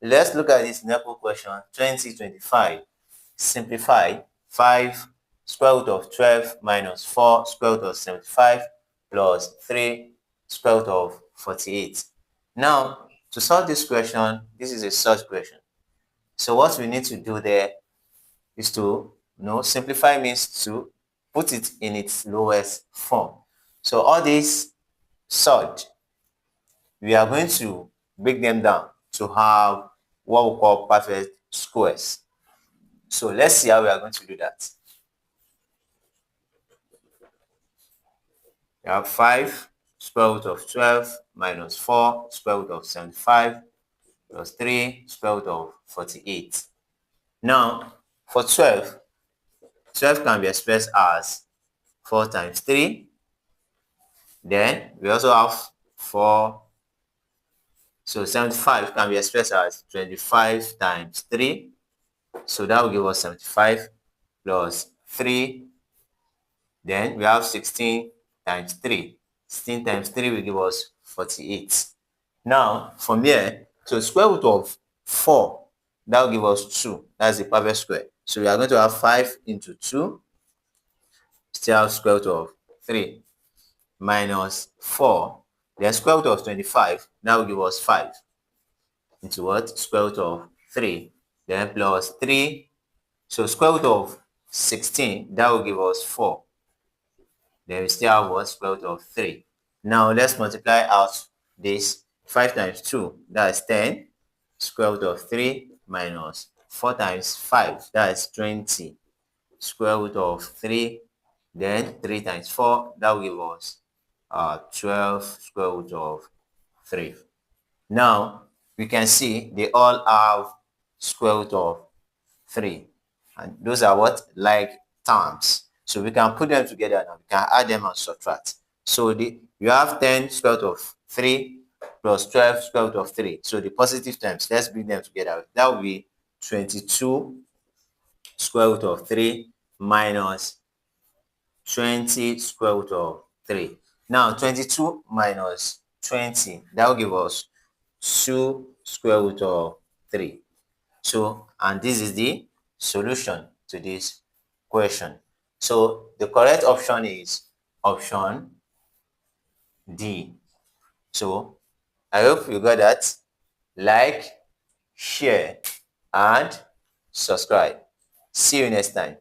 Let's look at this NECO question 2025. Simplify 5 square root of 12 minus 4 square root of 75 plus 3 square root of 48. Now, to solve this question, this is a Surds question. So what we need to do there is to, simplify means to put it in its lowest form. So all these Surds, we are going to break them down to have what we call perfect squares. So let's see how we are going to do that. We have 5 square root of 12 minus 4 square root of 75 plus 3 square root of 48. Now, for 12 can be expressed as 4 times 3. Then we also have 4. So 75 can be expressed as 25 times 3. So that will give us 75 plus 3. Then we have 16 times 3. 16 times 3 will give us 48. Now, from here, so square root of 4, that will give us 2. That's the perfect square. So we are going to have 5 into 2, still have square root of 3, minus 4, then square root of 25, that will give us 5, into what? Square root of 3, then plus 3, so square root of 16, that will give us 4. Then we still have what? Square root of 3. Now let's multiply out this. 5 times 2, that is 10. Square root of 3 minus 4 times 5, that is 20. Square root of 3, then 3 times 4, that will give us 12 square root of 3. Now we can see they all have square root of 3. And those are what? Like terms. So we can put them together now. We can add them and subtract. So you have 10 square root of 3 plus 12 square root of 3. So the positive terms, let's bring them together. That will be 22 square root of 3 minus 20 square root of 3. Now 22 minus 20, that will give us 2 square root of 3. So, and this is the solution to this question. So the correct option is option D. So I hope you got that. Like, share, and subscribe. See you next time.